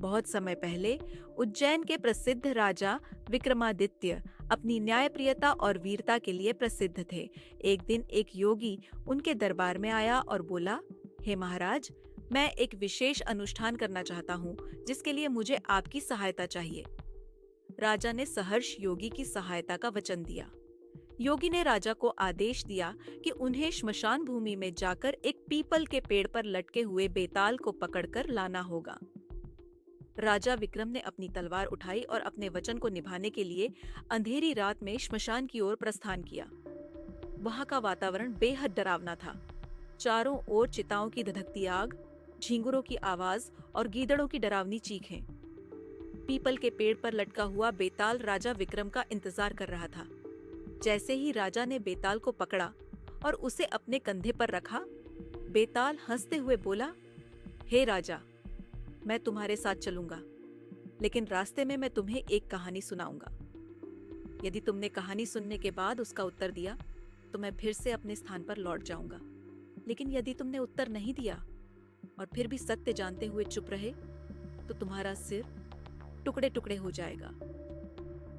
बहुत समय पहले उज्जैन के प्रसिद्ध राजा विक्रमादित्य अपनी न्यायप्रियता और वीरता के लिए प्रसिद्ध थे। एक दिन एक योगी उनके दरबार में आया और बोला, हे महाराज, मैं एक विशेष अनुष्ठान करना चाहता हूँ, जिसके लिए मुझे आपकी सहायता चाहिए। राजा ने सहर्ष योगी की सहायता का वचन दिया। योगी ने राजा को आदेश दिया कि उन्हें श्मशान भूमि में जाकर एक पीपल के पेड़ पर लटके हुए बेताल को पकड़कर लाना होगा। राजा विक्रम ने अपनी तलवार उठाई और अपने वचन को निभाने के लिए अंधेरी रात में श्मशान की ओर प्रस्थान किया। वहां का वातावरण बेहद डरावना था। चारों ओर चिताओं की धधकती आग, झींगुरों की आवाज और गीदड़ों की डरावनी चीखें। पीपल के पेड़ पर लटका हुआ बेताल राजा विक्रम का इंतजार कर रहा था। जैसे ही राजा ने बेताल को पकड़ा और उसे अपने कंधे पर रखा, बेताल हंसते हुए बोला, हे राजा, मैं तुम्हारे साथ चलूंगा, लेकिन रास्ते में मैं तुम्हें एक कहानी सुनाऊंगा। यदि तुमने कहानी सुनने के बाद उसका उत्तर दिया तो मैं फिर से अपने स्थान पर लौट जाऊंगा, लेकिन यदि तुमने उत्तर नहीं दिया और फिर भी सत्य जानते हुए चुप रहे तो तुम्हारा सिर टुकड़े टुकड़े हो जाएगा।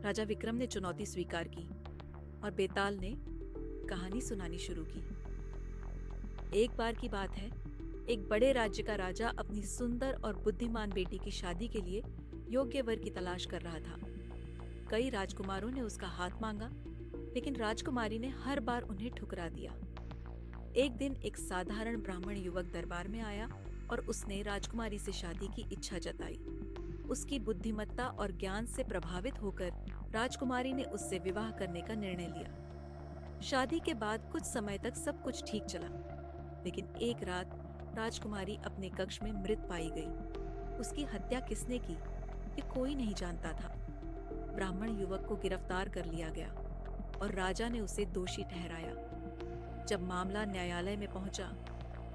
राजा विक्रम ने चुनौती स्वीकार की और बेताल ने कहानी सुनानी शुरू की। एक बार की बात है, एक बड़े राज्य का राजा अपनी सुंदर और बुद्धिमान बेटी की शादी के लिए योग्य वर की तलाश कर रहा था। कई राजकुमारों ने उसका हाथ मांगा, लेकिन राजकुमारी ने हर बार उन्हें ठुकरा दिया। एक दिन एक साधारण ब्राह्मण युवक दरबार में आया और उसने राजकुमारी से शादी की इच्छा जताई। उसकी बुद्धिमत्ता और ज्ञान से प्रभावित होकर राजकुमारी ने उससे विवाह करने का निर्णय लिया। शादी के बाद कुछ समय तक सब कुछ ठीक चला, लेकिन एक रात राजकुमारी अपने कक्ष में मृत पाई गई। उसकी हत्या किसने की, ये कोई नहीं जानता था। ब्राह्मण युवक को गिरफ्तार कर लिया गया और राजा ने उसे दोषी ठहराया। जब मामला न्यायालय में पहुंचा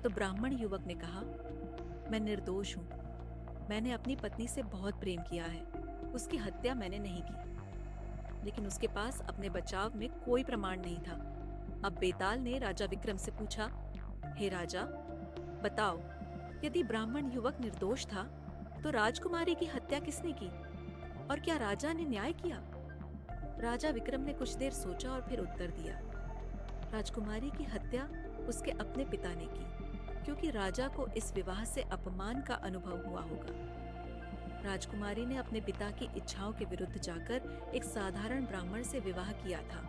तो ब्राह्मण युवक ने कहा, मैं निर्दोष हूँ। मैंने अपनी पत्नी से बहुत प्रेम किया है। उसकी हत्या मैंने नहीं की। लेकिन उसके पास अपने बचाव में कोई प्रमाण नहीं था। अब बेताल ने राजा विक्रम से पूछा, हे राजा, बताओ, यदि ब्राह्मण युवक निर्दोष था तो राजकुमारी की हत्या किसने की और क्या राजा ने न्याय किया? राजा विक्रम ने कुछ देर सोचा और फिर उत्तर दिया, राजकुमारी की हत्या उसके अपने पिता ने की, क्योंकि राजा को इस विवाह से अपमान का अनुभव हुआ होगा। राजकुमारी ने अपने पिता की इच्छाओं के विरुद्ध जाकर एक साधारण ब्राह्मण से विवाह किया था,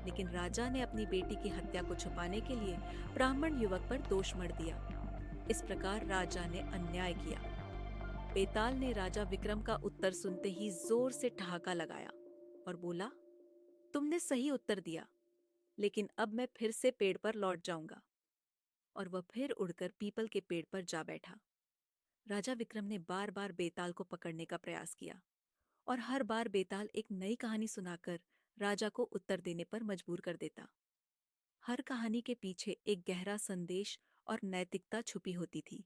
लेकिन राजा ने अपनी बेटी की हत्या को छुपाने के लिए ब्राह्मण युवक पर दोष मढ़ दिया। इस प्रकार राजा ने अन्याय किया। बेताल ने राजा विक्रम का उत्तर सुनते ही जोर से ठहाका लगाया और बोला, तुमने सही उत्तर दिया, लेकिन अब मैं फिर से पेड़ पर लौट जाऊंगा। और वह फिर उड़कर पीपल के पेड़ पर जा बैठा। राजा विक्रम ने बार बार बेताल को पकड़ने का प्रयास किया और हर बार बेताल एक नई कहानी सुनाकर राजा को उत्तर देने पर मजबूर कर देता। हर कहानी के पीछे एक गहरा संदेश और नैतिकता छुपी होती थी।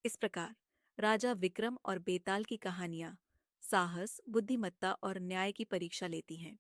इस प्रकार राजा विक्रम और बेताल की कहानियां साहस, बुद्धिमत्ता और न्याय की परीक्षा लेती हैं।